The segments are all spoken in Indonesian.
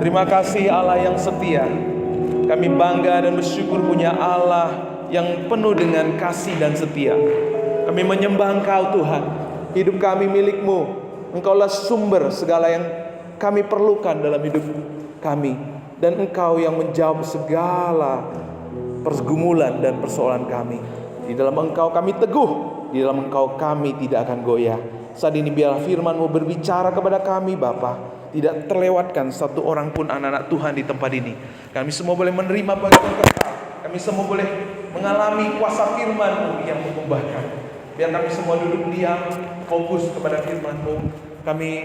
Terima kasih Allah yang setia. Kami bangga dan bersyukur punya Allah yang penuh dengan kasih dan setia. Kami menyembah Engkau Tuhan. Hidup kami milik-Mu. Engkaulah sumber segala yang kami perlukan dalam hidup kami. Dan Engkau yang menjawab segala pergumulan dan persoalan kami. Di dalam Engkau kami teguh. Di dalam Engkau kami tidak akan goyah. Saat ini biarlah firman-Mu berbicara kepada kami Bapa. Tidak terlewatkan satu orang pun anak-anak Tuhan di tempat ini. Kami semua boleh menerima bagian kekal. Kami semua boleh mengalami kuasa firman-Mu yang mengubahkan. Biar kami semua duduk diam, fokus kepada firman-Mu. Kami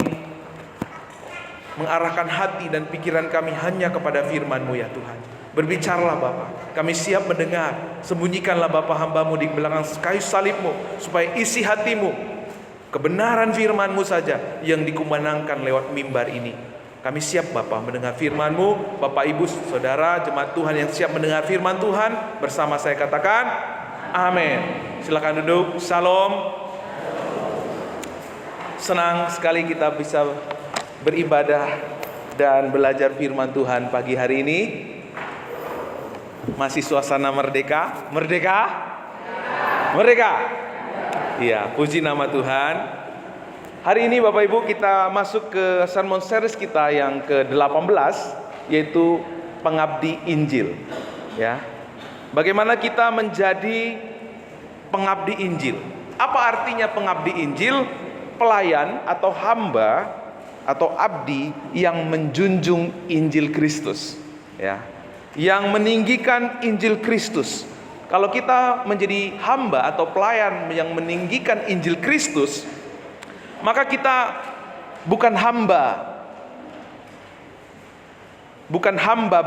mengarahkan hati dan pikiran kami hanya kepada firman-Mu ya Tuhan. Berbicaralah Bapa, kami siap mendengar. Sembunyikanlah Bapa hamba-Mu di belakang kayu salib-Mu, supaya isi hati-Mu, kebenaran firman-Mu saja yang dikumandangkan lewat mimbar ini. Kami siap Bapa mendengar firman-Mu. Bapak Ibu Saudara jemaat Tuhan yang siap mendengar firman Tuhan, bersama saya katakan amin. Silakan duduk. Shalom. Senang sekali kita bisa beribadah dan belajar firman Tuhan pagi hari ini. Masih suasana merdeka. Merdeka? Merdeka. Iya, puji nama Tuhan. Hari ini Bapak Ibu kita masuk ke sermon series kita yang ke-18, yaitu Pengabdi Injil. Ya. Bagaimana kita menjadi pengabdi Injil? Apa artinya pengabdi Injil? Pelayan atau hamba atau abdi yang menjunjung Injil Kristus. Ya. Yang meninggikan Injil Kristus. Kalau kita menjadi hamba atau pelayan yang meninggikan Injil Kristus, maka kita bukan hamba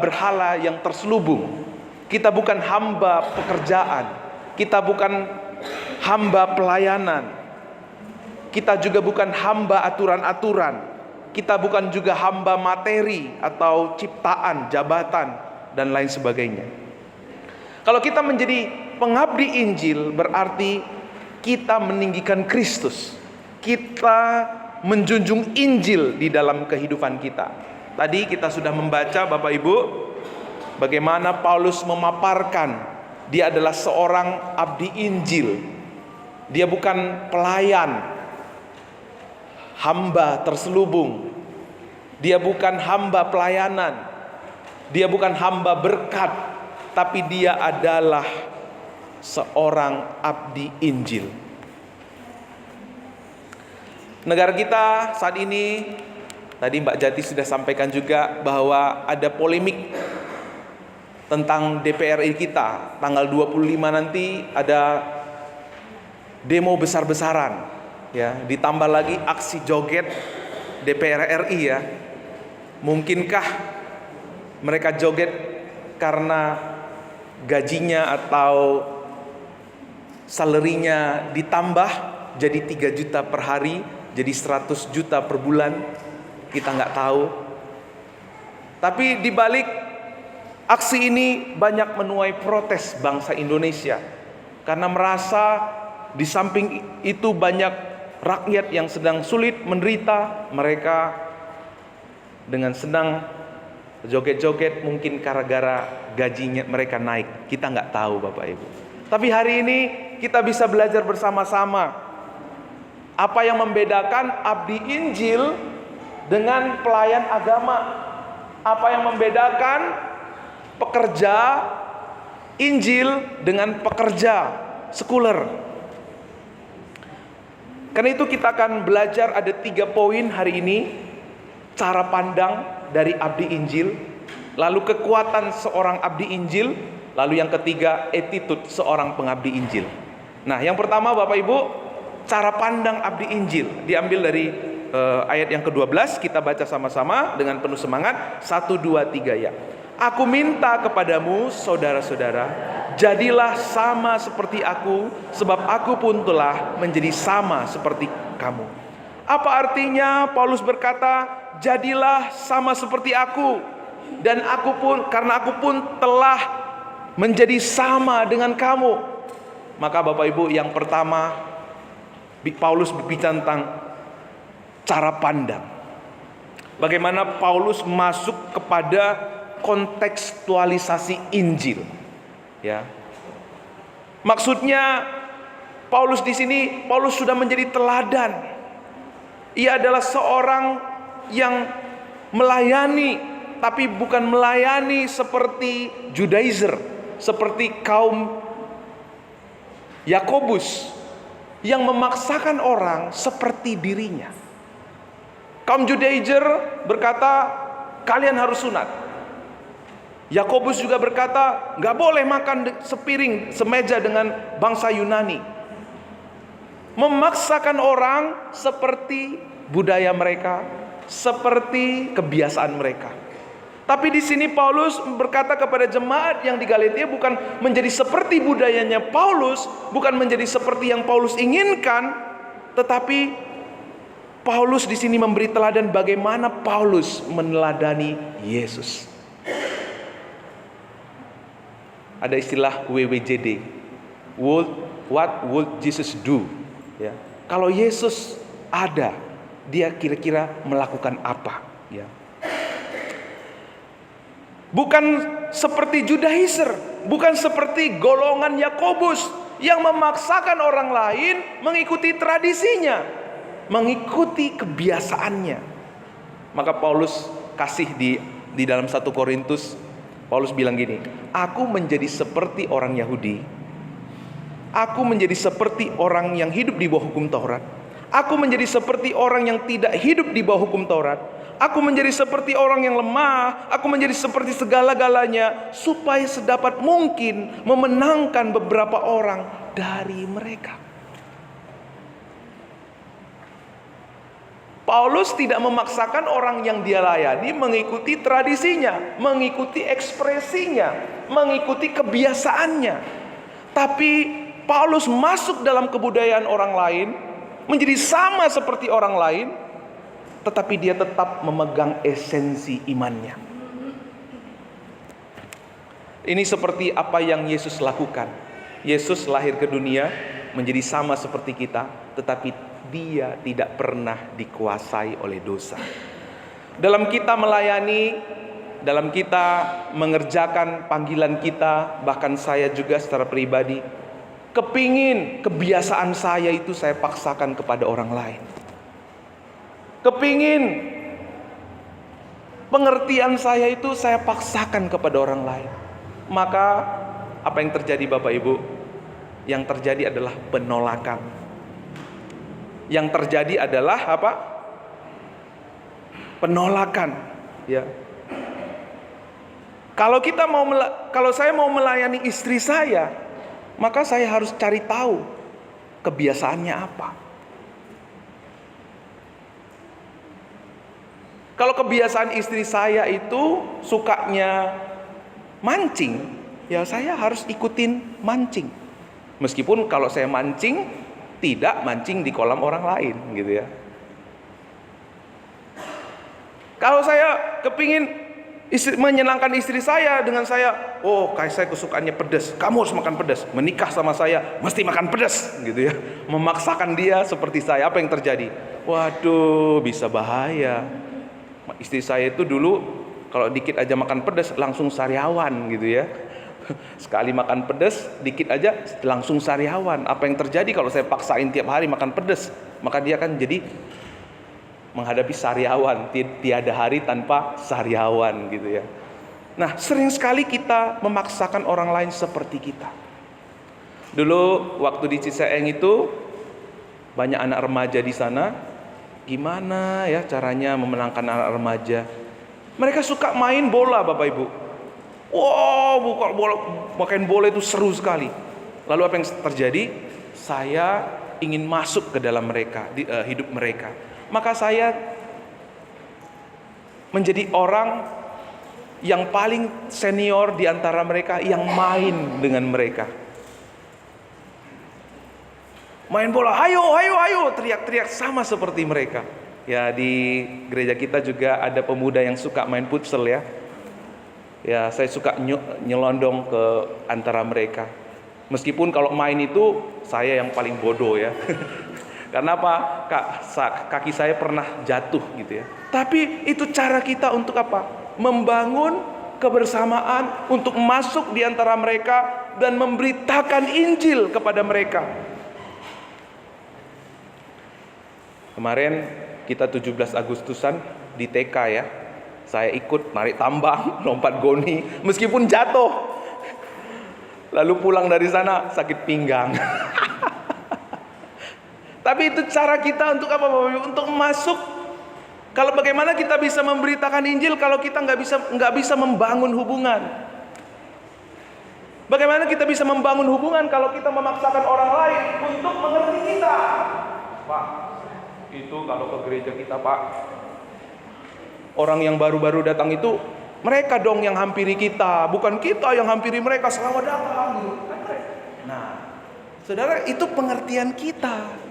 berhala yang terselubung. Kita bukan hamba pekerjaan. Kita bukan hamba pelayanan. Kita juga bukan hamba aturan-aturan. Kita bukan juga hamba materi atau ciptaan, jabatan, dan lain sebagainya. Kalau kita menjadi pengabdi Injil, berarti kita meninggikan Kristus. Kita menjunjung Injil di dalam kehidupan kita. Tadi kita sudah membaca Bapak Ibu, bagaimana Paulus memaparkan dia adalah seorang abdi Injil. Dia bukan pelayan, hamba terselubung. Dia bukan hamba pelayanan. Dia bukan hamba berkat. Tapi dia adalah seorang abdi Injil. Negara kita saat ini, tadi Mbak Jati sudah sampaikan juga bahwa ada polemik tentang DPR RI kita. Tanggal 25 nanti ada demo besar-besaran, ya, ditambah lagi aksi joget DPR RI ya. Mungkinkah mereka joget karena gajinya atau salarinya ditambah jadi 3 juta per hari, jadi 100 juta per bulan? Kita nggak tahu. Tapi di balik aksi ini banyak menuai protes bangsa Indonesia, karena merasa di samping itu banyak rakyat yang sedang sulit menderita. Mereka dengan senang joget-joget, mungkin gara-gara gajinya mereka naik. Kita nggak tahu Bapak Ibu. Tapi hari ini kita bisa belajar bersama-sama apa yang membedakan abdi Injil dengan pelayan agama. Apa yang membedakan pekerja Injil dengan pekerja sekuler. Karena itu kita akan belajar ada 3 poin hari ini. Cara pandang dari abdi Injil, lalu kekuatan seorang abdi Injil, lalu yang ketiga attitude seorang pengabdi Injil. Nah, yang pertama Bapak Ibu, cara pandang abdi Injil diambil dari ayat yang ke-12. Kita baca sama-sama dengan penuh semangat. 1, 2, 3 ya. Aku minta kepadamu saudara-saudara, jadilah sama seperti aku, sebab aku pun telah menjadi sama seperti kamu. Apa artinya Paulus berkata, jadilah sama seperti aku, dan aku pun, karena aku pun telah menjadi sama dengan kamu. Maka Bapak Ibu, yang pertama Paulus berbicara tentang cara pandang. Bagaimana Paulus masuk kepada kontekstualisasi Injil. Ya. Maksudnya Paulus di sini, Paulus sudah menjadi teladan. Ia adalah seorang yang melayani, tapi bukan melayani seperti Judaizer, seperti kaum Yakobus yang memaksakan orang seperti dirinya. Kaum Judaizer berkata, kalian harus sunat. Yakobus juga berkata, nggak boleh makan sepiring semeja dengan bangsa Yunani. Memaksakan orang seperti budaya mereka, seperti kebiasaan mereka. Tapi di sini Paulus berkata kepada jemaat yang di Galatia, bukan menjadi seperti budayanya Paulus, bukan menjadi seperti yang Paulus inginkan, tetapi Paulus di sini memberi teladan bagaimana Paulus meneladani Yesus. Ada istilah WWJD. What would Jesus do? Ya. Kalau Yesus ada, dia kira-kira melakukan apa? Ya. Bukan seperti Judaizer, bukan seperti golongan Yakobus yang memaksakan orang lain mengikuti tradisinya, mengikuti kebiasaannya. Maka Paulus kasih di dalam 1 Korintus, Paulus bilang gini, aku menjadi seperti orang Yahudi, aku menjadi seperti orang yang hidup di bawah hukum Taurat, aku menjadi seperti orang yang tidak hidup di bawah hukum Taurat, aku menjadi seperti orang yang lemah, aku menjadi seperti segala-galanya, supaya sedapat mungkin memenangkan beberapa orang dari mereka. Paulus tidak memaksakan orang yang dia layani mengikuti tradisinya, mengikuti ekspresinya, mengikuti kebiasaannya. Tapi Paulus masuk dalam kebudayaan orang lain, menjadi sama seperti orang lain, tetapi dia tetap memegang esensi imannya. Ini seperti apa yang Yesus lakukan. Yesus lahir ke dunia menjadi sama seperti kita, tetapi dia tidak pernah dikuasai oleh dosa. Dalam kita melayani, dalam kita mengerjakan panggilan kita, bahkan saya juga secara pribadi, kepingin kebiasaan saya itu saya paksakan kepada orang lain. Kepingin pengertian saya itu saya paksakan kepada orang lain. Maka apa yang terjadi Bapak Ibu? Yang terjadi adalah penolakan. Yang terjadi adalah apa? Penolakan, ya. Kalau saya mau melayani istri saya, maka saya harus cari tahu kebiasaannya apa. Kalau kebiasaan istri saya itu sukanya mancing, ya saya harus ikutin mancing. Meskipun kalau saya mancing, tidak mancing di kolam orang lain, gitu ya. Kalau saya kepingin menyenangkan istri saya dengan saya, kayak saya kesukaannya pedas, kamu harus makan pedas. Menikah sama saya, mesti makan pedas, gitu ya. Memaksakan dia seperti saya, apa yang terjadi? Waduh, bisa bahaya. Istri saya itu dulu kalau dikit aja makan pedas langsung sariawan, gitu ya. Sekali makan pedas, dikit aja langsung sariawan. Apa yang terjadi kalau saya paksain tiap hari makan pedas? Maka dia kan jadi menghadapi sariawan, tiada hari tanpa sariawan, gitu ya. Nah, sering sekali kita memaksakan orang lain seperti kita. Dulu waktu di Ciseeng itu banyak anak remaja di sana. Gimana ya caranya memenangkan anak remaja? Mereka suka main bola, Bapak Ibu. Wow, main bola itu seru sekali. Lalu apa yang terjadi? Saya ingin masuk ke dalam mereka, hidup mereka. Maka saya menjadi orang yang paling senior di antara mereka yang main dengan mereka. Main bola, ayo, teriak-teriak sama seperti mereka. Ya, di gereja kita juga ada pemuda yang suka main futsal ya. Ya, saya suka nyelondong ke antara mereka. Meskipun kalau main itu saya yang paling bodoh ya. Karena apa? Kaki saya pernah jatuh gitu ya. Tapi itu cara kita untuk apa? Membangun kebersamaan, untuk masuk di antara mereka dan memberitakan Injil kepada mereka. Kemarin kita 17 Agustusan di TK ya. Saya ikut narik tambang, lompat goni, meskipun jatuh. Lalu pulang dari sana sakit pinggang. Tapi itu cara kita untuk apa, Bapak Ibu? Untuk masuk. Kalau bagaimana kita bisa memberitakan Injil kalau kita nggak bisa membangun hubungan? Bagaimana kita bisa membangun hubungan kalau kita memaksakan orang lain untuk mengerti kita? Pak, itu kalau ke gereja kita, Pak, orang yang baru-baru datang itu mereka dong yang hampiri kita, bukan kita yang hampiri mereka. Selamat datang. Nah, saudara, itu pengertian kita.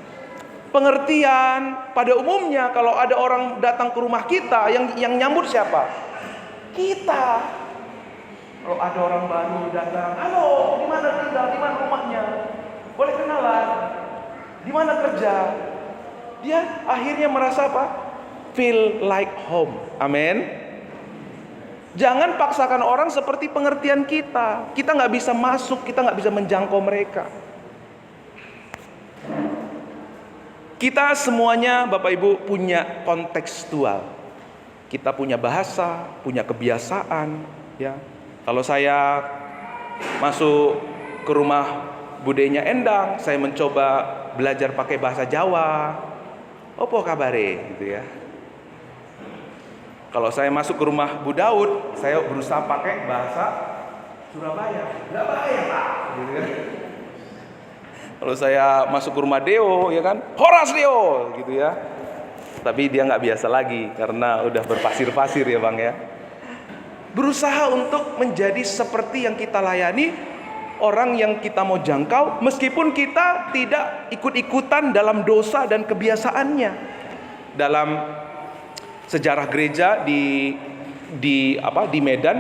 Pengertian pada umumnya kalau ada orang datang ke rumah kita, yang nyambut siapa? Kita. Kalau ada orang baru datang, halo, di mana tinggal, di mana rumahnya? Boleh kenalan? Di mana kerja? Dia akhirnya merasa apa? Feel like home. Amin. Jangan paksakan orang seperti pengertian kita. Kita nggak bisa masuk, kita nggak bisa menjangkau mereka. Kita semuanya, Bapak Ibu, punya kontekstual. Kita punya bahasa, punya kebiasaan, ya. Kalau saya masuk ke rumah budenya Endang, saya mencoba belajar pakai bahasa Jawa. Opo kabare, gitu ya. Kalau saya masuk ke rumah Bu Daud, saya berusaha pakai bahasa Surabaya. Nggak bahaya, Pak, gitu ya. Kalau saya masuk ke rumah Deo, ya kan, Horas Deo, gitu ya. Tapi dia nggak biasa lagi karena udah berpasir-pasir ya Bang ya. Berusaha untuk menjadi seperti yang kita layani orang yang kita mau jangkau, meskipun kita tidak ikut-ikutan dalam dosa dan kebiasaannya. Dalam sejarah gereja di Medan,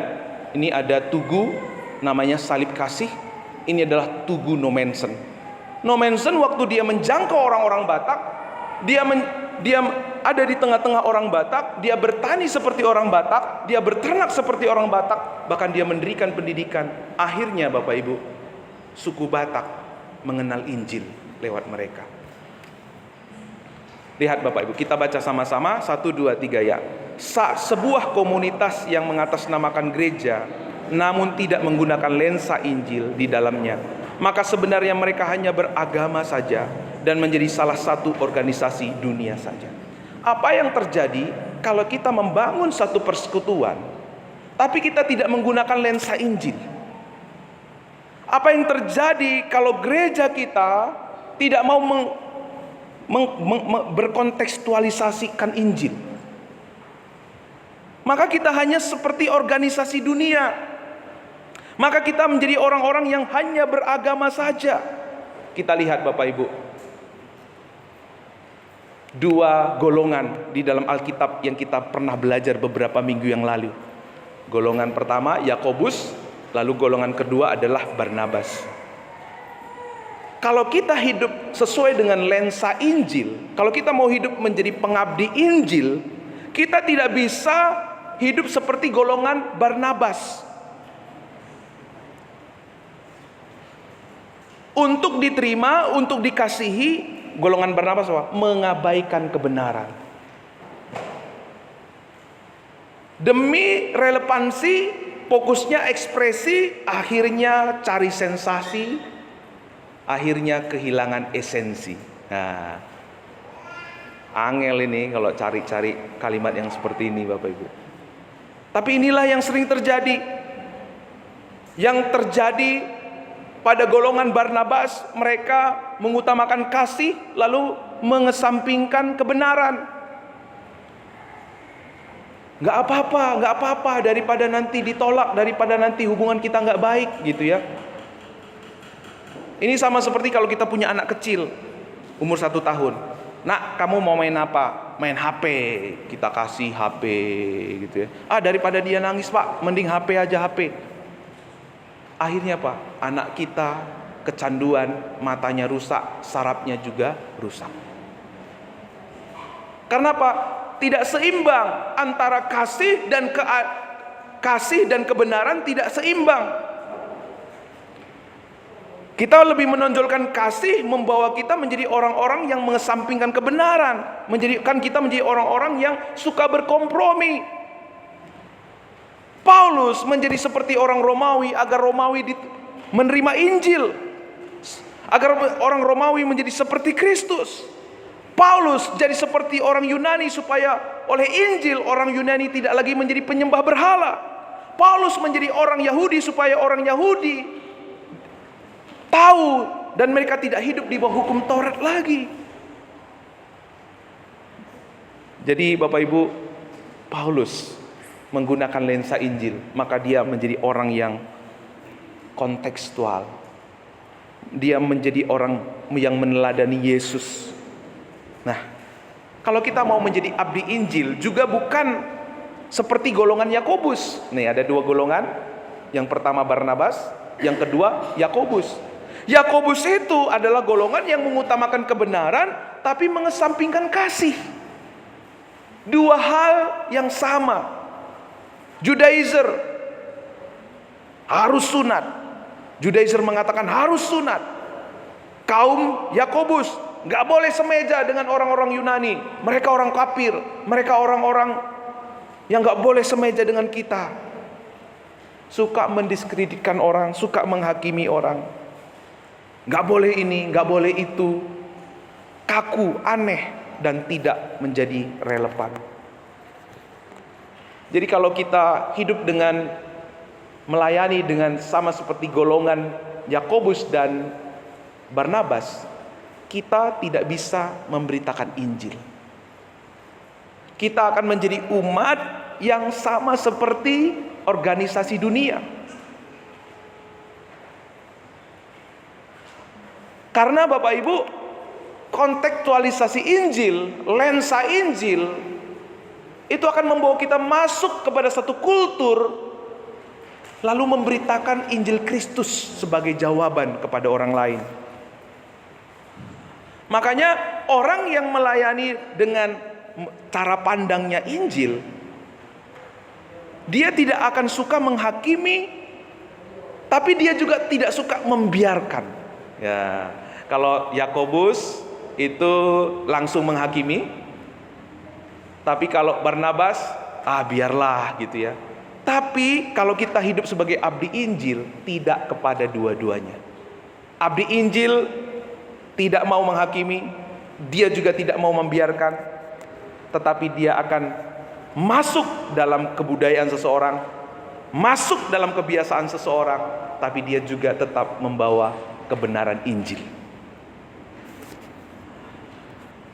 ini ada tugu namanya Salib Kasih. Ini adalah tugu Nomensen. Nomensen waktu dia menjangkau orang-orang Batak, dia ada di tengah-tengah orang Batak, dia bertani seperti orang Batak, dia berternak seperti orang Batak, bahkan dia mendirikan pendidikan. Akhirnya Bapak Ibu, suku Batak mengenal Injil lewat mereka. Lihat Bapak Ibu, kita baca sama-sama 1, 2, 3 ya. Sebuah komunitas yang mengatasnamakan gereja namun tidak menggunakan lensa Injil di dalamnya, maka sebenarnya mereka hanya beragama saja dan menjadi salah satu organisasi dunia saja. Apa yang terjadi kalau kita membangun satu persekutuan tapi kita tidak menggunakan lensa Injil? Apa yang terjadi kalau gereja kita tidak mau berkontekstualisasikan Injil? Maka kita hanya seperti organisasi dunia. Maka kita menjadi orang-orang yang hanya beragama saja. Kita lihat Bapak Ibu, 2 golongan di dalam Alkitab yang kita pernah belajar beberapa minggu yang lalu. Golongan pertama Yakobus, lalu golongan kedua adalah Barnabas. Kalau kita hidup sesuai dengan lensa Injil, kalau kita mau hidup menjadi pengabdi Injil, kita tidak bisa hidup seperti golongan Barnabas. Untuk diterima, untuk dikasihi, golongan Barnabas apa? Mengabaikan kebenaran. Demi relevansi, fokusnya ekspresi, akhirnya cari sensasi, akhirnya kehilangan esensi. Nah, angel ini kalau cari-cari kalimat yang seperti ini Bapak Ibu. Tapi inilah yang sering terjadi. Yang terjadi pada golongan Barnabas, mereka mengutamakan kasih lalu mengesampingkan kebenaran. Gak apa-apa daripada nanti ditolak, daripada nanti hubungan kita gak baik gitu ya. Ini sama seperti kalau kita punya anak kecil umur 1 tahun. Nak, kamu mau main apa? Main HP. Kita kasih HP gitu ya. Daripada dia nangis Pak, mending HP aja HP. Akhirnya Pak, anak kita kecanduan, matanya rusak, sarafnya juga rusak. Karena apa? Tidak seimbang antara kasih dan kebenaran, tidak seimbang. Kita lebih menonjolkan kasih, membawa kita menjadi orang-orang yang mengesampingkan kebenaran, menjadikan kita menjadi orang-orang yang suka berkompromi. Paulus menjadi seperti orang Romawi agar Romawi menerima Injil, agar orang Romawi menjadi seperti Kristus. Paulus jadi seperti orang Yunani supaya oleh Injil orang Yunani tidak lagi menjadi penyembah berhala. Paulus menjadi orang Yahudi supaya orang Yahudi tahu dan mereka tidak hidup di bawah hukum Taurat lagi. Jadi Bapak Ibu, Paulus menggunakan lensa Injil, maka dia menjadi orang yang kontekstual. Dia menjadi orang yang meneladani Yesus. Nah, kalau kita mau menjadi abdi Injil juga bukan seperti golongan Yakobus. Nih ada dua golongan. Yang pertama Barnabas, yang kedua Yakobus. Yakobus itu adalah golongan yang mengutamakan kebenaran tapi mengesampingkan kasih. Dua hal yang sama. Judaizer harus sunat. Judaizer mengatakan harus sunat. Kaum Yakobus nggak boleh semeja dengan orang-orang Yunani. Mereka orang kafir. Mereka orang-orang yang nggak boleh semeja dengan kita. Suka mendiskreditkan orang, suka menghakimi orang. Nggak boleh ini, nggak boleh itu. Kaku, aneh, dan tidak menjadi relevan. Jadi kalau kita hidup dengan melayani dengan sama seperti golongan Yakobus dan Barnabas, kita tidak bisa memberitakan Injil. Kita akan menjadi umat yang sama seperti organisasi dunia. Karena Bapak Ibu, kontekstualisasi Injil, lensa Injil, itu akan membawa kita masuk kepada satu kultur, lalu memberitakan Injil Kristus sebagai jawaban kepada orang lain. Makanya orang yang melayani dengan cara pandangnya Injil, dia tidak akan suka menghakimi, tapi dia juga tidak suka membiarkan. Ya, kalau Yakobus itu langsung menghakimi, tapi kalau Barnabas, biarlah gitu ya. Tapi kalau kita hidup sebagai abdi Injil, tidak kepada dua-duanya. Abdi Injil tidak mau menghakimi, dia juga tidak mau membiarkan, tetapi dia akan masuk dalam kebudayaan seseorang, masuk dalam kebiasaan seseorang, tapi dia juga tetap membawa kebenaran Injil.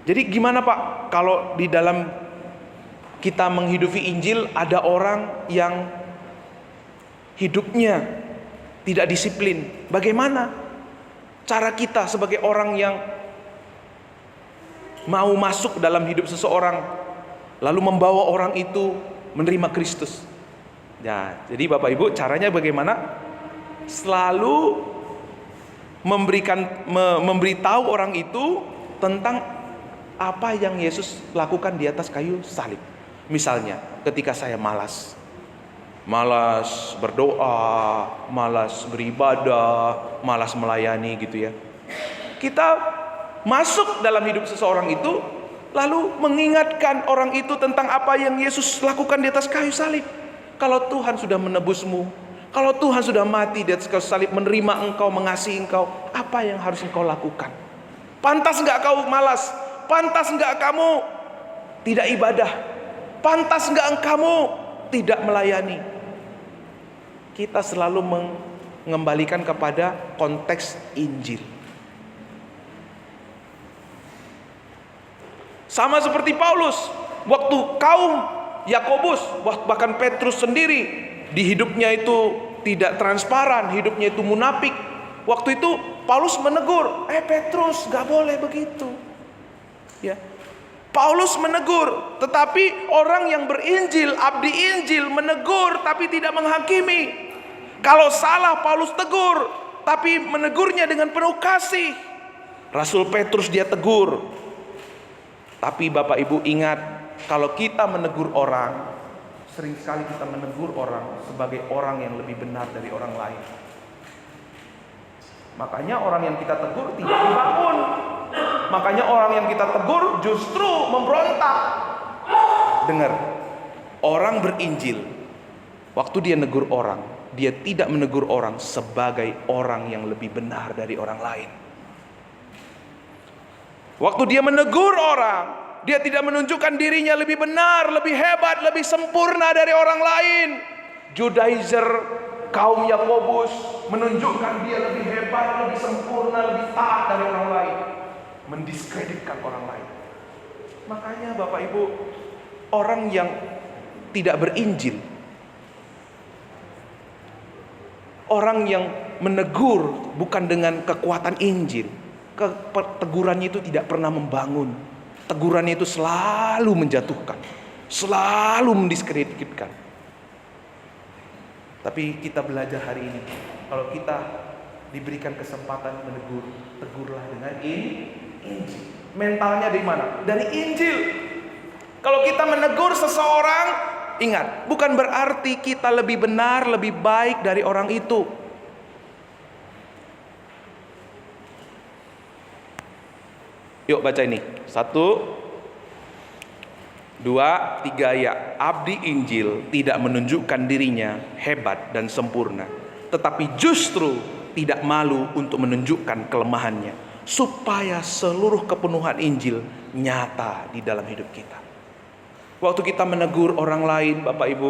Jadi gimana Pak kalau di dalam kita menghidupi Injil ada orang yang hidupnya tidak disiplin? Bagaimana cara kita sebagai orang yang mau masuk dalam hidup seseorang lalu membawa orang itu menerima Kristus? Ya, jadi Bapak Ibu, caranya bagaimana? Selalu memberitahu orang itu tentang apa yang Yesus lakukan di atas kayu salib. Misalnya ketika saya malas berdoa, malas beribadah, malas melayani gitu ya, kita masuk dalam hidup seseorang itu lalu mengingatkan orang itu tentang apa yang Yesus lakukan di atas kayu salib. Kalau Tuhan sudah menebusmu, kalau Tuhan sudah mati di atas kayu salib, menerima engkau, mengasihi engkau, apa yang harus engkau lakukan? Pantas enggak kau malas? Pantas enggak kamu tidak ibadah? Pantas enggak kamu tidak melayani? Kita selalu mengembalikan kepada konteks Injil. Sama seperti Paulus, waktu kaum Yakobus, bahkan Petrus sendiri, di hidupnya itu tidak transparan, hidupnya itu munafik. Waktu itu Paulus menegur, Petrus gak boleh begitu. Ya, Paulus menegur, tetapi orang yang berinjil, abdi Injil, menegur tapi tidak menghakimi. Kalau salah Paulus tegur, tapi menegurnya dengan penuh kasih. Rasul Petrus dia tegur, Tapi Bapak Ibu ingat, kalau kita menegur orang, sering sekali kita menegur orang sebagai orang yang lebih benar dari orang lain. Makanya orang yang kita tegur tidak dibangun. Makanya orang yang kita tegur justru memberontak. Dengar, orang berinjil, waktu dia negur orang, dia tidak menegur orang sebagai orang yang lebih benar dari orang lain. Waktu dia menegur orang, dia tidak menunjukkan dirinya lebih benar, lebih hebat, lebih sempurna dari orang lain. Judaizer, kaum Yakobus menunjukkan dia lebih hebat, lebih sempurna, lebih taat dari orang lain, mendiskreditkan orang lain. Makanya Bapak Ibu, orang yang tidak berinjil, orang yang menegur bukan dengan kekuatan Injil, tegurannya itu tidak pernah membangun. Tegurannya itu selalu menjatuhkan, selalu mendiskreditkan. Tapi kita belajar hari ini, kalau kita diberikan kesempatan menegur, tegurlah dengan Injil. Mentalnya dari mana? Dari Injil. Kalau kita menegur seseorang, ingat, bukan berarti kita lebih benar, lebih baik dari orang itu. Yuk baca ini. 1, 2, 3 ya. Abdi Injil tidak menunjukkan dirinya hebat dan sempurna, tetapi justru tidak malu untuk menunjukkan kelemahannya, supaya seluruh kepenuhan Injil nyata di dalam hidup kita. Waktu kita menegur orang lain, Bapak Ibu,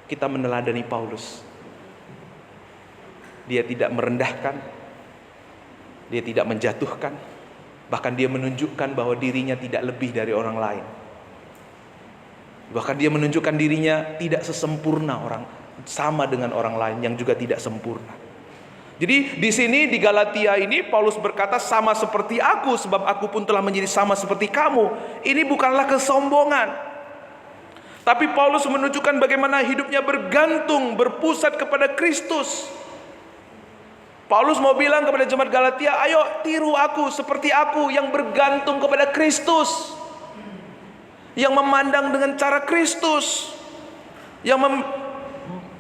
kita meneladani Paulus. Dia tidak merendahkan, dia tidak menjatuhkan, bahkan dia menunjukkan bahwa dirinya tidak lebih dari orang lain. Bahkan dia menunjukkan dirinya tidak sesempurna orang, sama dengan orang lain yang juga tidak sempurna. Jadi di sini di Galatia ini Paulus berkata, sama seperti aku, sebab aku pun telah menjadi sama seperti kamu. Ini bukanlah kesombongan, tapi Paulus menunjukkan bagaimana hidupnya bergantung, berpusat kepada Kristus. Paulus mau bilang kepada jemaat Galatia, ayo tiru aku seperti aku yang bergantung kepada Kristus, yang memandang dengan cara Kristus, yang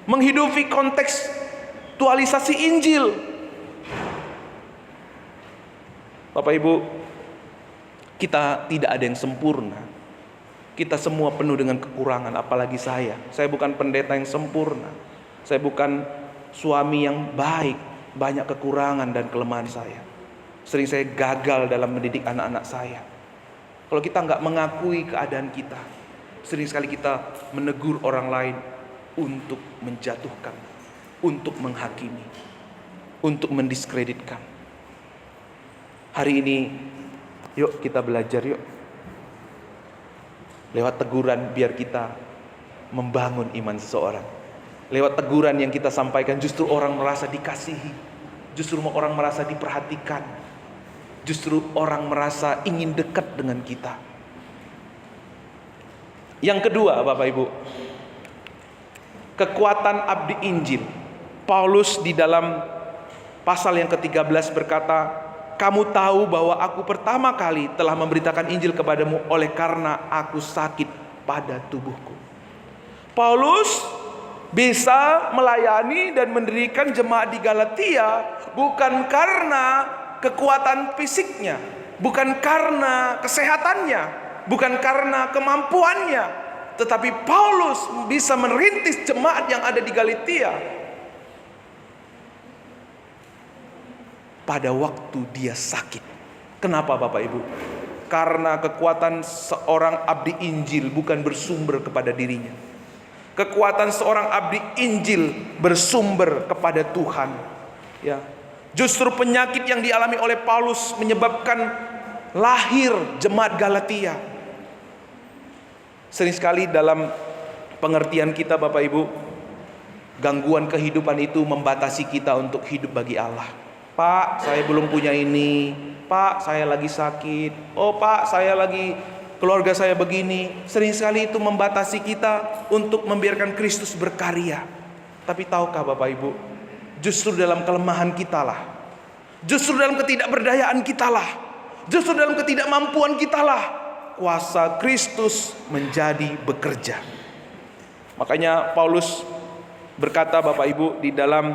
menghidupi kontekstualisasi Injil. Bapak Ibu, kita tidak ada yang sempurna. Kita semua penuh dengan kekurangan, apalagi saya. Saya bukan pendeta yang sempurna. Saya bukan suami yang baik. Banyak kekurangan dan kelemahan saya. Sering saya gagal dalam mendidik anak-anak saya. Kalau kita nggak mengakui keadaan kita, sering sekali kita menegur orang lain untuk menjatuhkan, untuk menghakimi, untuk mendiskreditkan. Hari ini, yuk kita belajar yuk. Lewat teguran biar kita membangun iman seseorang. Lewat teguran yang kita sampaikan justru orang merasa dikasihi, justru orang merasa diperhatikan, justru orang merasa ingin dekat dengan kita. Yang kedua, Bapak Ibu, kekuatan abdi Injil. Paulus di dalam pasal yang ke-13 berkata, kamu tahu bahwa aku pertama kali telah memberitakan Injil kepadamu oleh karena aku sakit pada tubuhku. Paulus bisa melayani dan mendirikan jemaat di Galatia bukan karena kekuatan fisiknya, bukan karena kesehatannya, bukan karena kemampuannya, tetapi Paulus bisa merintis jemaat yang ada di Galatia pada waktu dia sakit. Kenapa Bapak Ibu? Karena kekuatan seorang abdi Injil bukan bersumber kepada dirinya. Kekuatan seorang abdi Injil bersumber kepada Tuhan. Ya, justru penyakit yang dialami oleh Paulus menyebabkan lahir jemaat Galatia. Sering sekali dalam pengertian kita Bapak Ibu, gangguan kehidupan itu membatasi kita untuk hidup bagi Allah. Pak, saya belum punya ini. Pak, saya lagi sakit. Oh Pak, saya lagi, keluarga saya begini. Sering sekali itu membatasi kita untuk membiarkan Kristus berkarya. Tapi tahukah Bapak Ibu, justru dalam kelemahan kita lah, justru dalam ketidakberdayaan kita lah, Justru dalam ketidakmampuan kitalah kuasa Kristus menjadi bekerja. Makanya Paulus berkata, Bapak Ibu, di dalam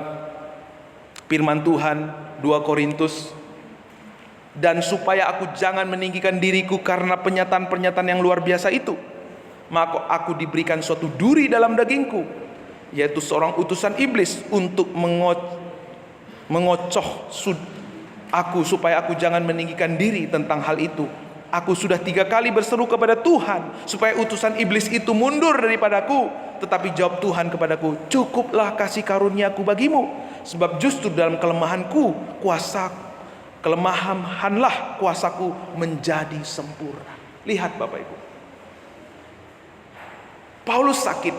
firman Tuhan 2 Korintus, dan supaya aku jangan meninggikan diriku karena pernyataan-pernyataan yang luar biasa itu, maka aku diberikan suatu duri dalam dagingku, yaitu seorang utusan iblis untuk mengocoh aku supaya aku jangan meninggikan diri tentang hal itu. Aku sudah 3 kali berseru kepada Tuhan supaya utusan iblis itu mundur daripadaku, tetapi jawab Tuhan kepadaku, cukuplah kasih karuniaku bagimu, sebab justru dalam kelemahanlah kuasaku menjadi sempurna. Lihat Bapak Ibu, Paulus sakit,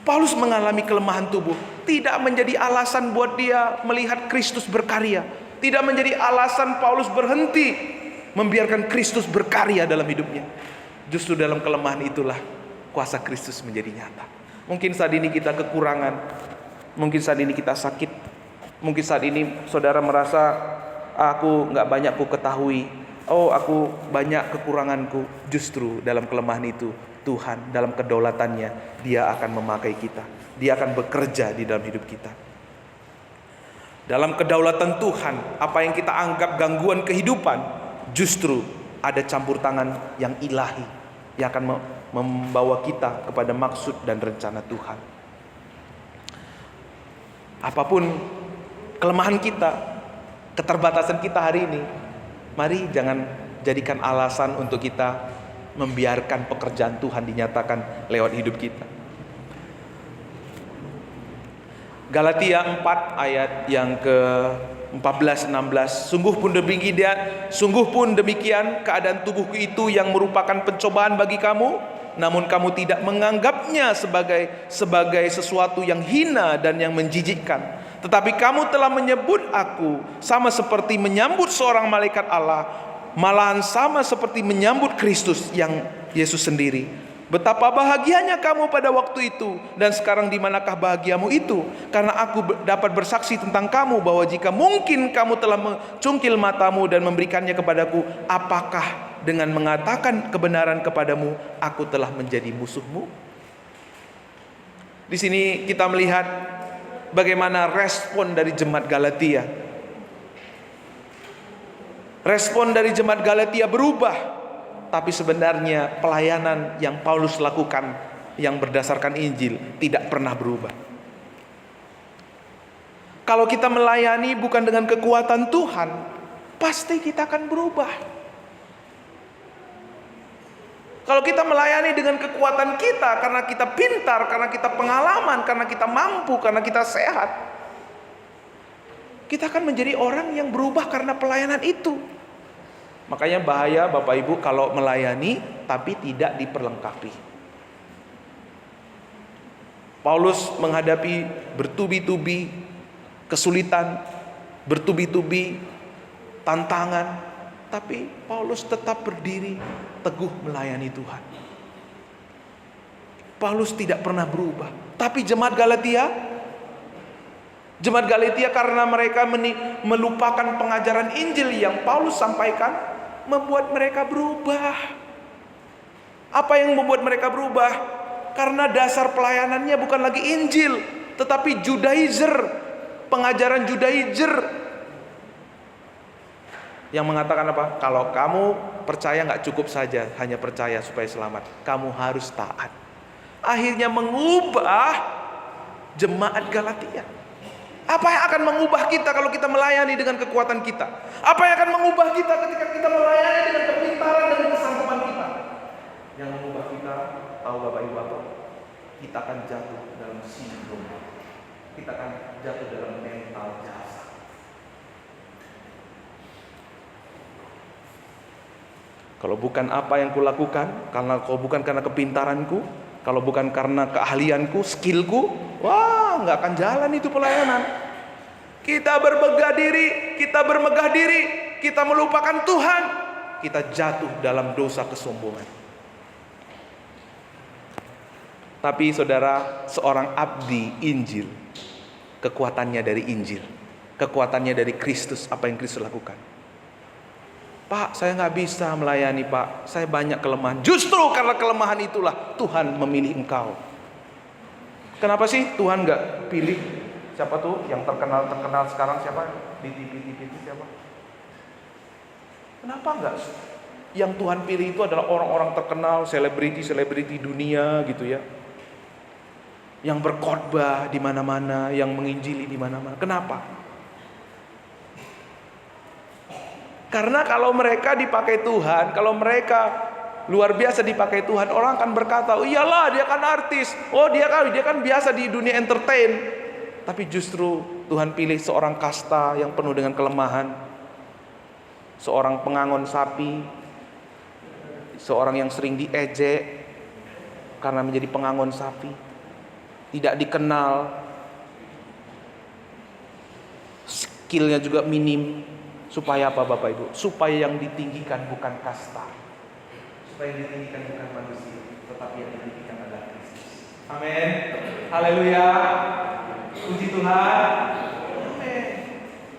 Paulus mengalami kelemahan tubuh, tidak menjadi alasan buat dia melihat Kristus berkarya, tidak menjadi alasan Paulus berhenti membiarkan Kristus berkarya dalam hidupnya. Justru dalam kelemahan itulah kuasa Kristus menjadi nyata. Mungkin saat ini kita kekurangan, mungkin saat ini kita sakit, mungkin saat ini saudara merasa aku gak banyak ku ketahui, aku banyak kekuranganku. Justru dalam kelemahan itu Tuhan dalam kedaulatannya, Dia akan memakai kita, Dia akan bekerja di dalam hidup kita. Dalam kedaulatan Tuhan, apa yang kita anggap gangguan kehidupan, justru ada campur tangan yang ilahi yang akan membawa kita kepada maksud dan rencana Tuhan. Apapun kelemahan kita, keterbatasan kita hari ini, mari jangan jadikan alasan untuk kita membiarkan pekerjaan Tuhan dinyatakan lewat hidup kita. Galatia 4 ayat yang ke 14-16, sungguh pun demikian keadaan tubuhku itu yang merupakan pencobaan bagi kamu, namun kamu tidak menganggapnya sebagai sesuatu yang hina dan yang menjijikkan, tetapi kamu telah menyebut aku sama seperti menyambut seorang malaikat Allah, malahan sama seperti menyambut Kristus yang Yesus sendiri. Betapa bahagianya kamu pada waktu itu, dan sekarang di manakah bahagiamu itu? Karena aku dapat bersaksi tentang kamu bahwa jika mungkin kamu telah mencungkil matamu dan memberikannya kepadaku, apakah dengan mengatakan kebenaran kepadamu aku telah menjadi musuhmu? Di sini kita melihat bagaimana respon dari jemaat Galatia. Respon dari jemaat Galatia berubah. Tapi sebenarnya pelayanan yang Paulus lakukan yang berdasarkan Injil tidak pernah berubah. Kalau kita melayani bukan dengan kekuatan Tuhan, pasti kita akan berubah. Kalau kita melayani dengan kekuatan kita, karena kita pintar, karena kita pengalaman, karena kita mampu, karena kita sehat, kita akan menjadi orang yang berubah karena pelayanan itu. Makanya bahaya Bapak Ibu kalau melayani tapi tidak diperlengkapi. Paulus menghadapi bertubi-tubi kesulitan, bertubi-tubi tantangan, tapi Paulus tetap berdiri teguh melayani Tuhan. Paulus tidak pernah berubah. Tapi jemaat Galatia karena mereka melupakan pengajaran Injil yang Paulus sampaikan, membuat mereka berubah. Apa yang membuat mereka berubah? Karena dasar pelayanannya bukan lagi Injil, tetapi Judaizer, pengajaran Judaizer yang mengatakan apa? Kalau kamu percaya gak cukup saja hanya percaya supaya selamat, kamu harus taat. Akhirnya mengubah jemaat Galatia. Apa yang akan mengubah kita kalau kita melayani dengan kekuatan kita? Apa yang akan mengubah kita ketika kita melayani dengan kepintaran dan kesanggupan kita? Yang mengubah kita, tahu Bapak Ibu apa? Kita akan jatuh dalam sindrom. Kita akan jatuh dalam mental jasa. Kalau bukan apa yang kulakukan, kalau bukan karena kepintaranku, kalau bukan karena keahlianku, skillku, wah, nggak akan jalan itu pelayanan. Kita bermegah diri, kita melupakan Tuhan, kita jatuh dalam dosa kesombongan. Tapi saudara, seorang abdi Injil, kekuatannya dari Injil, kekuatannya dari Kristus, apa yang Kristus lakukan. Pak, saya nggak bisa melayani Pak, saya banyak kelemahan. Justru karena kelemahan itulah Tuhan memilih engkau. Kenapa sih Tuhan nggak pilih siapa tuh yang terkenal sekarang, siapa di TV itu siapa? Kenapa nggak? Yang Tuhan pilih itu adalah orang-orang terkenal, selebriti dunia gitu ya, yang berkhotbah di mana-mana, yang menginjili di mana-mana. Kenapa? Karena kalau mereka dipakai Tuhan, kalau mereka luar biasa dipakai Tuhan, orang akan berkata, oh iyalah dia kan artis, oh dia kan biasa di dunia entertain. Tapi justru Tuhan pilih seorang kasta yang penuh dengan kelemahan, seorang pengangon sapi, seorang yang sering diejek karena menjadi pengangon sapi, tidak dikenal, skillnya juga minim. Supaya apa Bapak Ibu? Supaya yang ditinggikan bukan kasta, supaya yang ditinggikan bukan manusia, tetapi yang ditinggikan adalah Kristus. Amin. Haleluya. Puji Tuhan. Amin.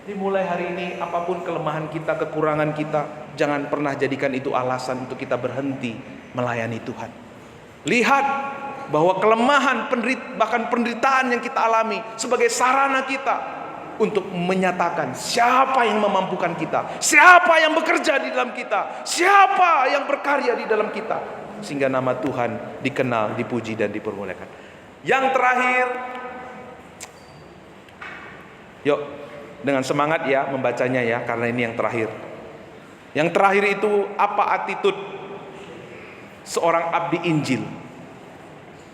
Dimulai hari ini, apapun kelemahan kita, kekurangan kita, jangan pernah jadikan itu alasan untuk kita berhenti melayani Tuhan. Lihat bahwa kelemahan, bahkan penderitaan yang kita alami sebagai sarana kita untuk menyatakan siapa yang memampukan kita, siapa yang bekerja di dalam kita, siapa yang berkarya di dalam kita, sehingga nama Tuhan dikenal, dipuji dan dipermuliakan. Yang terakhir, yuk dengan semangat ya membacanya ya, karena ini yang terakhir. Yang terakhir itu apa attitude seorang abdi Injil?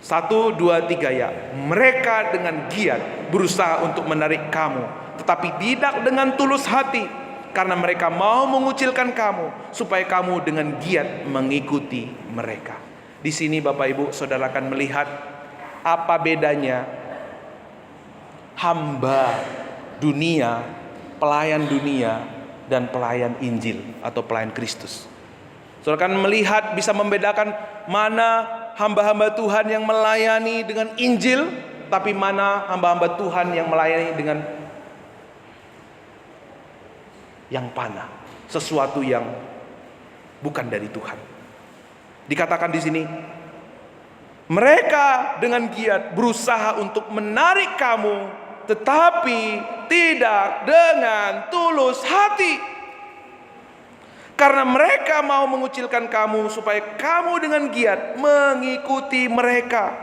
1, 2, 3 ya. Mereka dengan giat berusaha untuk menarik kamu, tetapi tidak dengan tulus hati, karena mereka mau mengucilkan kamu, supaya kamu dengan giat mengikuti mereka. Di sini Bapak Ibu Saudara akan melihat apa bedanya hamba dunia, pelayan dunia, dan pelayan Injil atau pelayan Kristus. Saudara akan melihat, bisa membedakan mana hamba-hamba Tuhan yang melayani dengan Injil, tapi mana hamba-hamba Tuhan yang melayani dengan yang panah, sesuatu yang bukan dari Tuhan. Dikatakan di sini, mereka dengan giat berusaha untuk menarik kamu, tetapi tidak dengan tulus hati. Karena mereka mau mengucilkan kamu, supaya kamu dengan giat mengikuti mereka.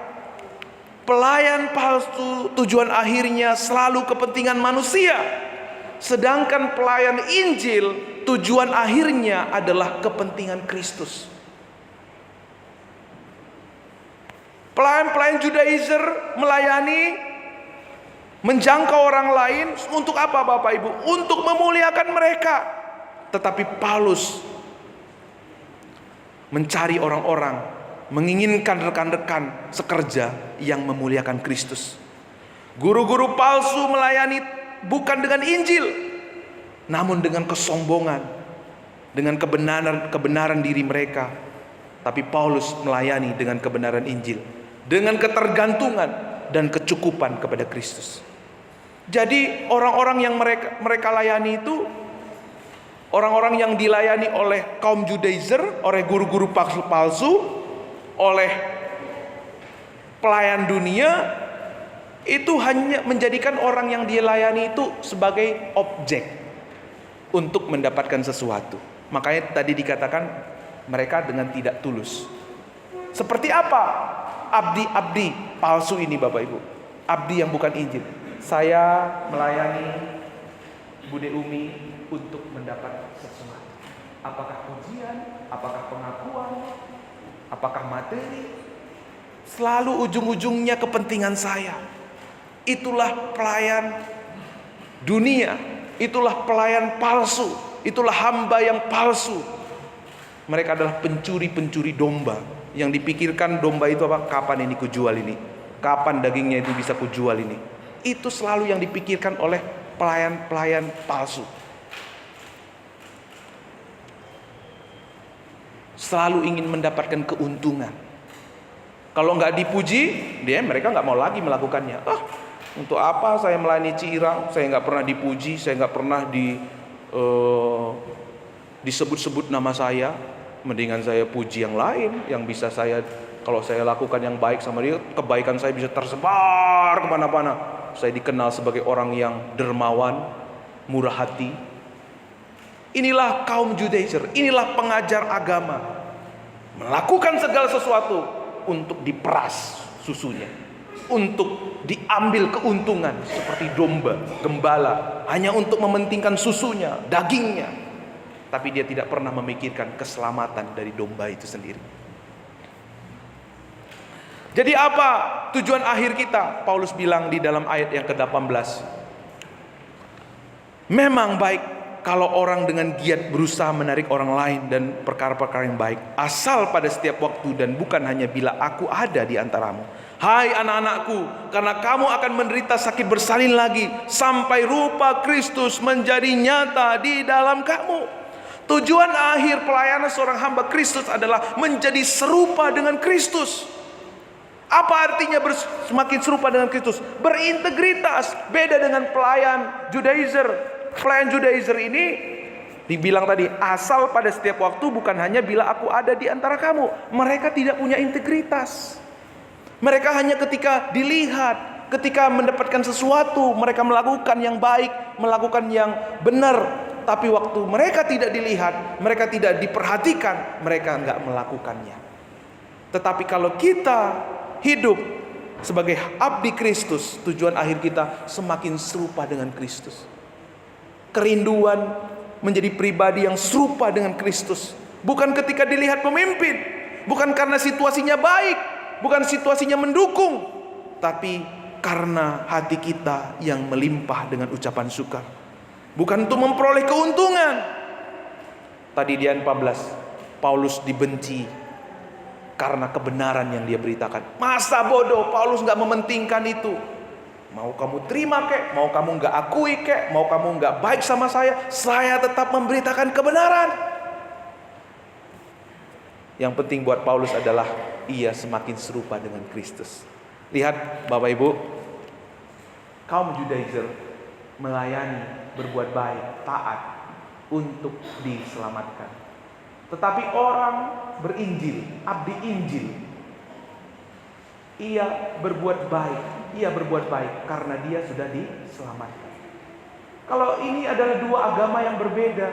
Pelayan palsu tujuan akhirnya selalu kepentingan manusia, sedangkan pelayan Injil tujuan akhirnya adalah kepentingan Kristus. Pelayan-pelayan Judaizer melayani, menjangkau orang lain untuk apa Bapak Ibu? Untuk memuliakan mereka. Tetapi Paulus mencari orang-orang, menginginkan rekan-rekan sekerja yang memuliakan Kristus. Guru-guru palsu melayani bukan dengan Injil, namun dengan kesombongan, dengan kebenaran diri mereka. Tapi Paulus melayani dengan kebenaran Injil, dengan ketergantungan dan kecukupan kepada Kristus. Jadi orang-orang yang mereka layani itu orang-orang yang dilayani oleh kaum Judaizer, oleh guru-guru palsu, oleh pelayan dunia, itu hanya menjadikan orang yang dilayani itu sebagai objek untuk mendapatkan sesuatu. Makanya tadi dikatakan mereka dengan tidak tulus. Seperti apa abdi-abdi palsu ini Bapak Ibu? Abdi yang bukan Injil. Saya melayani Bude Umi untuk mendapat sesuatu. Apakah pujian, apakah pengakuan, apakah materi? Selalu ujung-ujungnya kepentingan saya. Itulah pelayan dunia, itulah pelayan palsu, itulah hamba yang palsu. Mereka adalah pencuri-pencuri domba. Yang dipikirkan domba itu apa? Kapan ini kujual ini? Kapan dagingnya itu bisa kujual ini? Itu selalu yang dipikirkan oleh pelayan-pelayan palsu. Selalu ingin mendapatkan keuntungan. Kalau nggak dipuji, mereka nggak mau lagi melakukannya. Untuk apa saya melayani Cira? Saya nggak pernah dipuji, saya nggak pernah disebut-sebut nama saya, mendingan saya puji yang lain yang bisa saya, kalau saya lakukan yang baik sama dia, kebaikan saya bisa tersebar kemana-mana. Saya dikenal sebagai orang yang dermawan, murah hati. Inilah kaum Judaizer, inilah pengajar agama, melakukan segala sesuatu untuk diperas susunya, untuk diambil keuntungan seperti domba, gembala, hanya untuk mementingkan susunya, dagingnya. Tapi dia tidak pernah memikirkan keselamatan dari domba itu sendiri. Jadi apa tujuan akhir kita? Paulus bilang di dalam ayat yang ke-18. Memang baik kalau orang dengan giat berusaha menarik orang lain dan perkara-perkara yang baik, asal pada setiap waktu dan bukan hanya bila aku ada di antaramu. Hai anak-anakku, karena kamu akan menderita sakit bersalin lagi, sampai rupa Kristus menjadi nyata di dalam kamu. Tujuan akhir pelayanan seorang hamba Kristus adalah menjadi serupa dengan Kristus. Apa artinya semakin serupa dengan Kristus? Berintegritas. Beda dengan pelayan Judaizer. Pelayan Judaizer ini dibilang tadi, asal pada setiap waktu, bukan hanya bila aku ada di antara kamu. Mereka tidak punya integritas. Mereka hanya ketika dilihat, ketika mendapatkan sesuatu, mereka melakukan yang baik, melakukan yang benar. Tapi waktu mereka tidak dilihat, mereka tidak diperhatikan, mereka enggak melakukannya. Tetapi kalau kita hidup sebagai abdi Kristus, tujuan akhir kita semakin serupa dengan Kristus. Kerinduan menjadi pribadi yang serupa dengan Kristus. Bukan ketika dilihat pemimpin, bukan karena situasinya baik, bukan situasinya mendukung, tapi karena hati kita yang melimpah dengan ucapan syukur. Bukan untuk memperoleh keuntungan. Tadi di ayat 14, Paulus dibenci karena kebenaran yang dia beritakan. Masa bodoh, Paulus gak mementingkan itu. Mau kamu terima kek, mau kamu gak akui kek, mau kamu gak baik sama saya tetap memberitakan kebenaran. Yang penting buat Paulus adalah ia semakin serupa dengan Kristus. Lihat Bapak Ibu, kaum Judaizer melayani, berbuat baik, taat untuk diselamatkan. Tetapi orang berinjil, abdi Injil, ia berbuat baik karena dia sudah diselamatkan. Kalau ini adalah dua agama yang berbeda,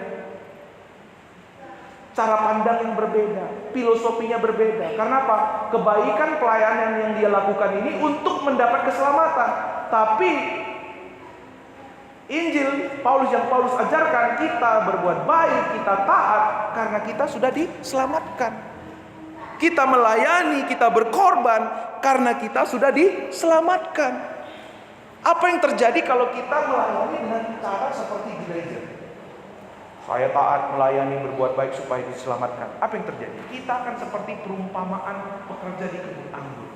cara pandang yang berbeda, filosofinya berbeda. Karena apa? Kebaikan pelayanan yang dia lakukan ini untuk mendapat keselamatan. Tapi Injil yang Paulus ajarkan, kita berbuat baik, kita taat karena kita sudah diselamatkan. Kita melayani, kita berkorban karena kita sudah diselamatkan. Apa yang terjadi kalau kita melayani dengan cara seperti Judaizer? Saya taat, melayani, berbuat baik supaya diselamatkan. Apa yang terjadi? Kita akan seperti perumpamaan pekerja di kebun anggur.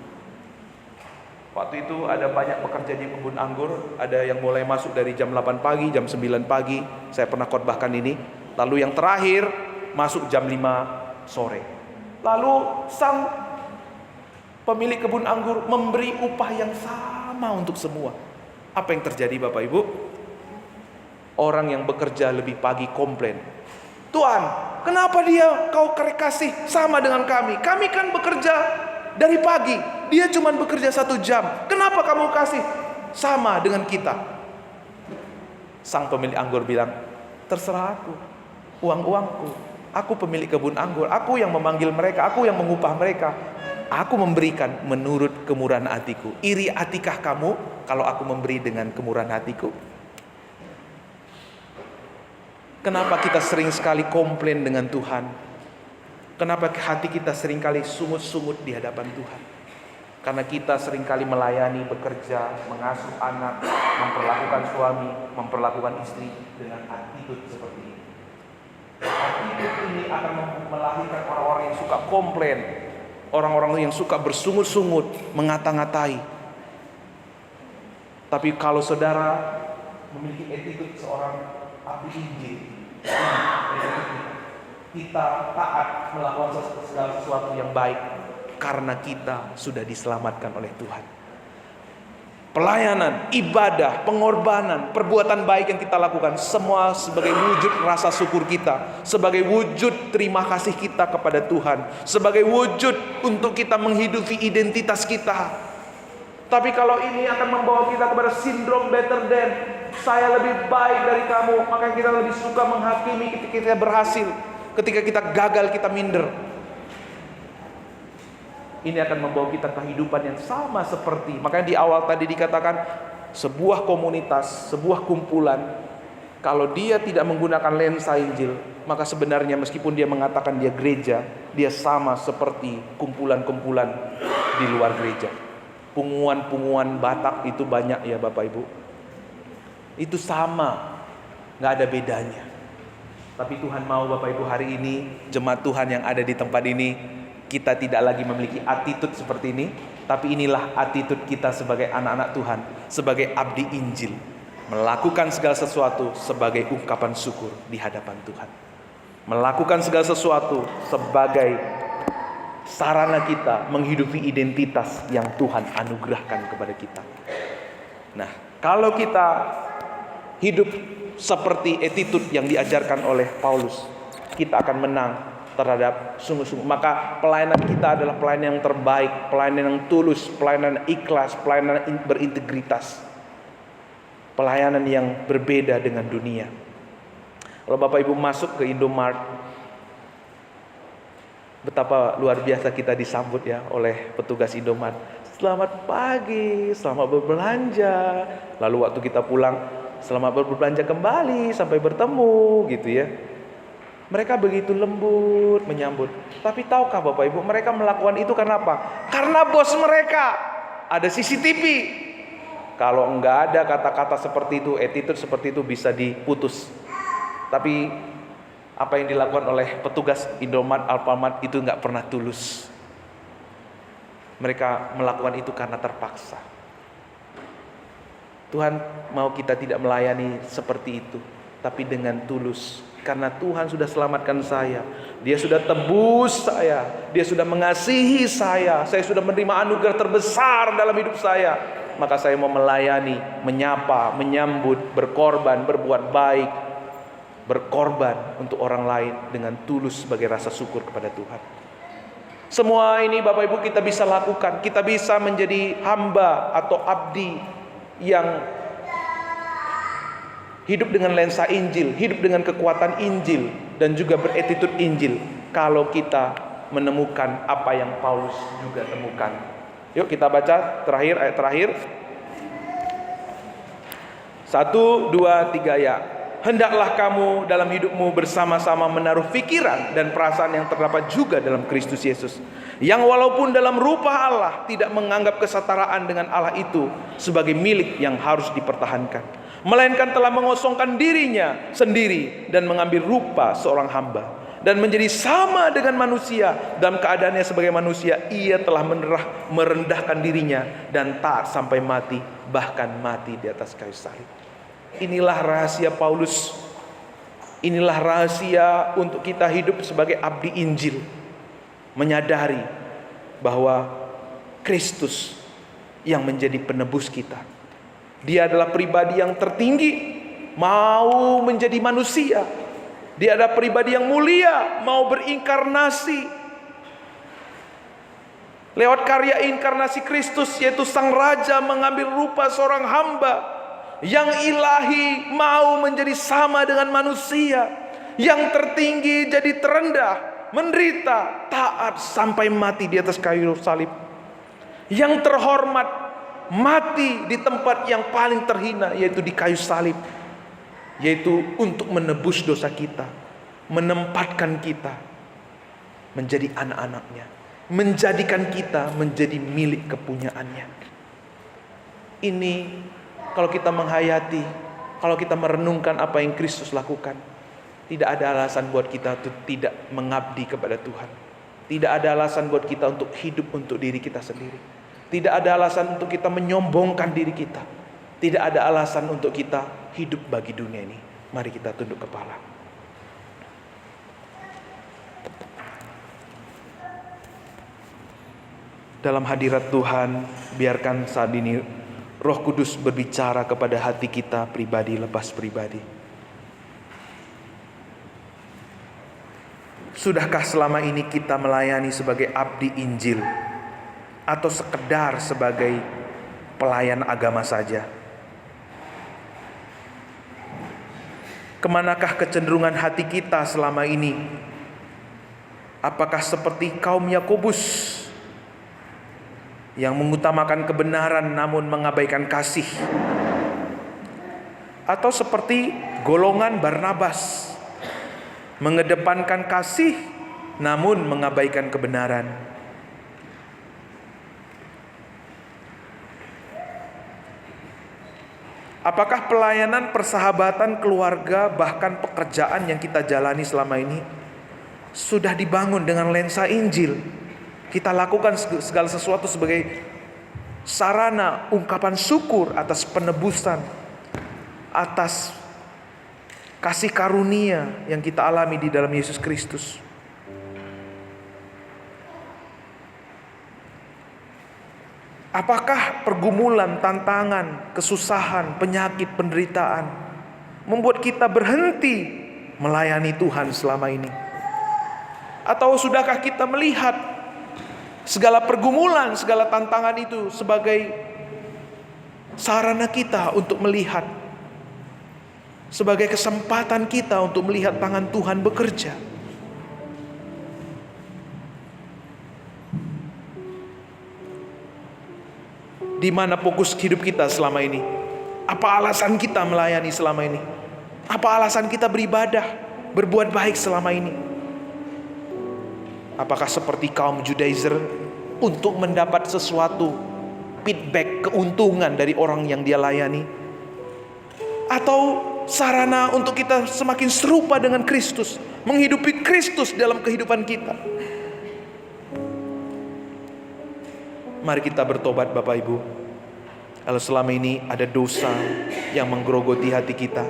Waktu itu ada banyak pekerja di kebun anggur. Ada yang mulai masuk dari jam 8 pagi, jam 9 pagi. Saya pernah khotbahkan ini. Lalu yang terakhir masuk jam 5 sore. Lalu sang pemilik kebun anggur memberi upah yang sama untuk semua. Apa yang terjadi Bapak Ibu? Orang yang bekerja lebih pagi komplain. Tuan, kenapa kau kasih sama dengan kami? Kami kan bekerja dari pagi, dia cuma bekerja 1 jam. Kenapa kamu kasih sama dengan kita? Sang pemilik anggur bilang, terserah aku, uang-uangku. Aku pemilik kebun anggur, aku yang memanggil mereka, aku yang mengupah mereka. Aku memberikan menurut kemurahan hatiku. Iri hatikah kamu kalau aku memberi dengan kemurahan hatiku? Kenapa kita sering sekali komplain dengan Tuhan? Kenapa hati kita seringkali sungut-sungut di hadapan Tuhan? Karena kita seringkali melayani, bekerja, mengasuh anak, memperlakukan suami, memperlakukan istri dengan attitude seperti ini. Attitude ini akan melahirkan orang-orang yang suka komplain, orang-orang yang suka bersungut-sungut, mengata-ngatai. Tapi kalau saudara memiliki attitude seorang abdi Injil, kita taat melakukan segala sesuatu yang baik karena kita sudah diselamatkan oleh Tuhan. pelayanan, ibadah, pengorbanan, perbuatan baik yang kita lakukan, semua sebagai wujud rasa syukur kita, sebagai wujud terima kasih kita kepada Tuhan, sebagai wujud untuk kita menghidupi identitas kita. Tapi kalau ini akan membawa kita kepada sindrom better than, saya lebih baik dari kamu, maka kita lebih suka menghakimi ketika kita berhasil. Ketika kita gagal, kita minder. Ini akan membawa kita kehidupan yang sama seperti, makanya di awal tadi dikatakan sebuah komunitas, sebuah kumpulan, kalau dia tidak menggunakan lensa Injil, maka sebenarnya meskipun dia mengatakan dia gereja, dia sama seperti kumpulan-kumpulan di luar gereja. Punguan-punguan Batak itu banyak ya Bapak Ibu. Itu sama, gak ada bedanya. Tapi Tuhan mau Bapak Ibu hari ini, jemaat Tuhan yang ada di tempat ini, kita tidak lagi memiliki attitude seperti ini, tapi inilah attitude kita sebagai anak-anak Tuhan, sebagai abdi Injil, melakukan segala sesuatu sebagai ungkapan syukur di hadapan Tuhan, melakukan segala sesuatu sebagai sarana kita menghidupi identitas yang Tuhan anugerahkan kepada kita. Nah, kalau kita hidup seperti attitude yang diajarkan oleh Paulus, kita akan menang terhadap sungguh-sungguh. Maka pelayanan kita adalah pelayanan yang terbaik, pelayanan yang tulus, pelayanan ikhlas, pelayanan berintegritas, pelayanan yang berbeda dengan dunia. Kalau Bapak Ibu masuk ke Indomart, betapa luar biasa kita disambut ya oleh petugas Indomart. Selamat pagi, selamat berbelanja. Lalu waktu kita pulang, selamat berbelanja kembali, sampai bertemu gitu ya. Mereka begitu lembut menyambut. Tapi tahukah Bapak Ibu, mereka melakukan itu karena apa? Karena bos mereka ada CCTV. Kalau enggak ada kata-kata seperti itu, attitude seperti itu bisa diputus. Tapi apa yang dilakukan oleh petugas Indomart, Alfamart itu enggak pernah tulus. Mereka melakukan itu karena terpaksa. Tuhan mau kita tidak melayani seperti itu, tapi dengan tulus. Karena Tuhan sudah selamatkan saya, Dia sudah tebus saya, Dia sudah mengasihi saya sudah menerima anugerah terbesar dalam hidup saya. Maka saya mau melayani, menyapa, menyambut, berkorban, berbuat baik, berkorban untuk orang lain dengan tulus sebagai rasa syukur kepada Tuhan. Semua ini Bapak Ibu kita bisa lakukan. Kita bisa menjadi hamba atau abdi yang hidup dengan lensa Injil, hidup dengan kekuatan Injil, dan juga berattitude Injil, kalau kita menemukan apa yang Paulus juga temukan. Yuk kita baca terakhir, ayat terakhir. 1, 2, 3 ya. Hendaklah kamu dalam hidupmu bersama-sama menaruh pikiran dan perasaan yang terdapat juga dalam Kristus Yesus, yang walaupun dalam rupa Allah tidak menganggap kesetaraan dengan Allah itu sebagai milik yang harus dipertahankan, melainkan telah mengosongkan dirinya sendiri dan mengambil rupa seorang hamba, dan menjadi sama dengan manusia. Dalam keadaannya sebagai manusia, ia telah merendahkan dirinya dan taat sampai mati, bahkan mati di atas kayu salib. Inilah rahasia Paulus. Inilah rahasia untuk kita hidup sebagai abdi Injil, menyadari bahwa Kristus yang menjadi penebus kita. Dia adalah pribadi yang tertinggi, mau menjadi manusia. Dia adalah pribadi yang mulia, mau berinkarnasi. Lewat karya inkarnasi Kristus, yaitu Sang Raja mengambil rupa seorang hamba yang ilahi, mau menjadi sama dengan manusia. Yang tertinggi jadi terendah, menderita, taat sampai mati di atas kayu salib. Yang terhormat mati di tempat yang paling terhina, yaitu di kayu salib, yaitu untuk menebus dosa kita, menempatkan kita menjadi anak-anaknya, menjadikan kita menjadi milik kepunyaannya. Ini kalau kita menghayati, kalau kita merenungkan apa yang Kristus lakukan, tidak ada alasan buat kita untuk tidak mengabdi kepada Tuhan. Tidak ada alasan buat kita untuk hidup untuk diri kita sendiri. Tidak ada alasan untuk kita menyombongkan diri kita. Tidak ada alasan untuk kita hidup bagi dunia ini. Mari kita tunduk kepala. Dalam hadirat Tuhan, biarkan saat ini Roh Kudus berbicara kepada hati kita pribadi lepas pribadi. Sudahkah selama ini kita melayani sebagai abdi Injil atau sekedar sebagai pelayan agama saja? Kemanakah kecenderungan hati kita selama ini? Apakah seperti kaum Yakobus yang mengutamakan kebenaran namun mengabaikan kasih? Atau seperti golongan Barnabas, mengedepankan kasih namun mengabaikan kebenaran? Apakah pelayanan, persahabatan, keluarga, bahkan pekerjaan yang kita jalani selama ini sudah dibangun dengan lensa Injil? Kita lakukan segala sesuatu sebagai sarana ungkapan syukur atas penebusan, atas kasih karunia yang kita alami di dalam Yesus Kristus. Apakah pergumulan, tantangan, kesusahan, penyakit, penderitaan membuat kita berhenti melayani Tuhan selama ini? Atau sudahkah kita melihat segala pergumulan, segala tantangan itu sebagai sarana kita untuk melihat, sebagai kesempatan kita untuk melihat tangan Tuhan bekerja? Di mana fokus hidup kita selama ini? Apa alasan kita melayani selama ini? Apa alasan kita beribadah, berbuat baik selama ini? Apakah seperti kaum Judaizer untuk mendapat sesuatu feedback, keuntungan dari orang yang dia layani? Atau sarana untuk kita semakin serupa dengan Kristus, menghidupi Kristus dalam kehidupan kita? Mari kita bertobat Bapak Ibu. Kalau selama ini ada dosa yang menggerogoti hati kita,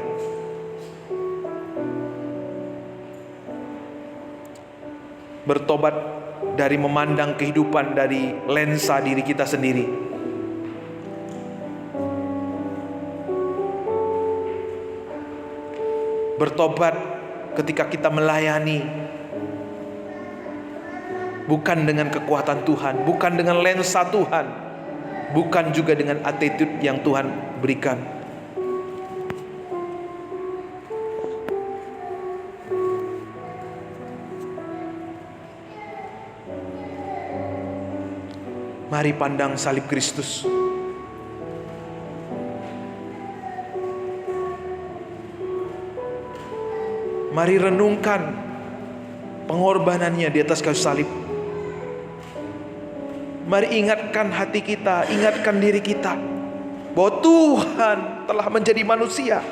bertobat dari memandang kehidupan dari lensa diri kita sendiri. Bertobat ketika kita melayani bukan dengan kekuatan Tuhan, bukan dengan lensa Tuhan, bukan juga dengan attitude yang Tuhan berikan. Mari pandang salib Kristus. Mari renungkan pengorbanannya di atas kayu salib. Mari ingatkan hati kita, ingatkan diri kita bahwa Tuhan telah menjadi manusia,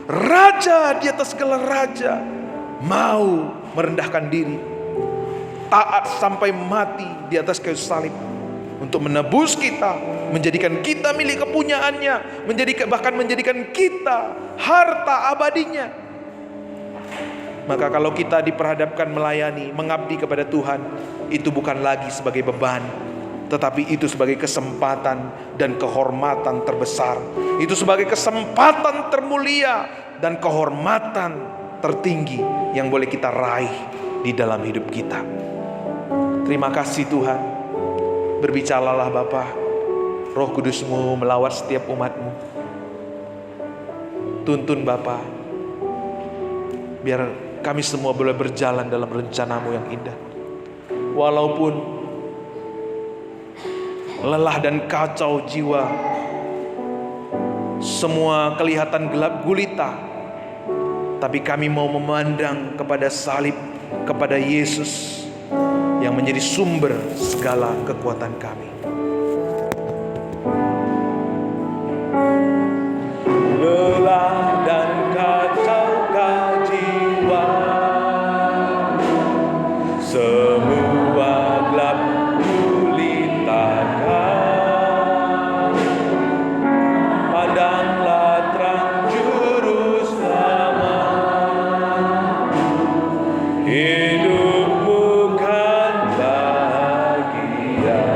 Raja di atas segala raja, mau merendahkan diri, taat sampai mati di atas kayu salib untuk menebus kita, menjadikan kita milik kepunyaannya, bahkan menjadikan kita harta abadinya. Maka kalau kita diperhadapkan melayani, mengabdi kepada Tuhan, itu bukan lagi sebagai beban, tetapi itu sebagai kesempatan dan kehormatan terbesar. Itu sebagai kesempatan termulia dan kehormatan tertinggi yang boleh kita raih di dalam hidup kita. Terima kasih Tuhan. Berbicaralah Bapa, Roh Kudus-Mu melawat setiap umat-Mu. Tuntun Bapa, biar kami semua boleh berjalan dalam rencana-Mu yang indah. Walaupun lelah dan kacau jiwa, semua kelihatan gelap gulita, tapi kami mau memandang kepada salib, kepada Yesus yang menjadi sumber segala kekuatan kami. Lelah dan kacau jiwa, semua gelap gulitakan, pandanglah terang juru selamat, hidupmu kan bahagia.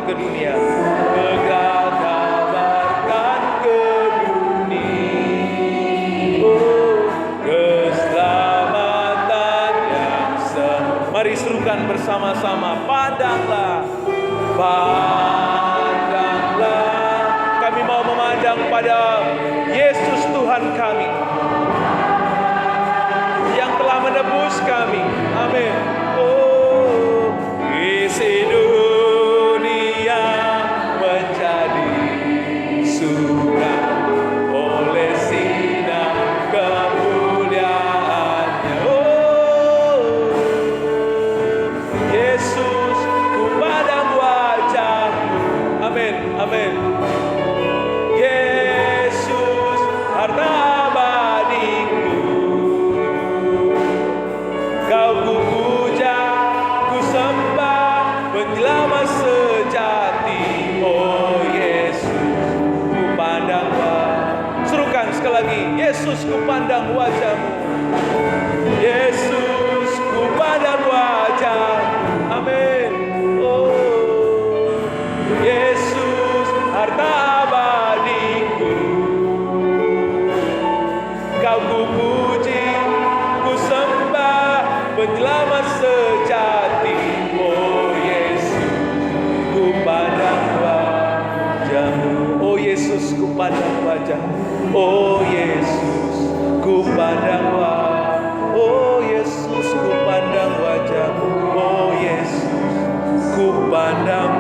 ke dunia. Engkau kabarkan ke dunia, oh, keselamatan yang mari serukan bersama-sama. Pandanglah, pandanglah. Kami mau memandang pada Yesus Tuhan kami yang telah menebus kami. Amin. Oh, isi dunia menjadi surga oleh sinar kemuliaannya. Oh, Yesus, ku pandang wajah-Mu. Amin, amin. Yesus, harta abadiku, Kau ku puja, ku sembah, penyelamat sejati. Oh Yesus, ku pandang wajah. Serukan sekali lagi. Yesus, ku pandang wajah-Mu. Yesus, ku pandang wajah. Amin. Oh Yesus, harta abadiku, Kau ku puji, ku sembah, penyelamat sejati. Oh Yesus, ku pandang wajah-Mu. Oh Yesus, ku pandang wajah. Oh Yesus, ku pandang wajah. Oh Yesus, ku pandang wajah. Oh Yesus, ku pandang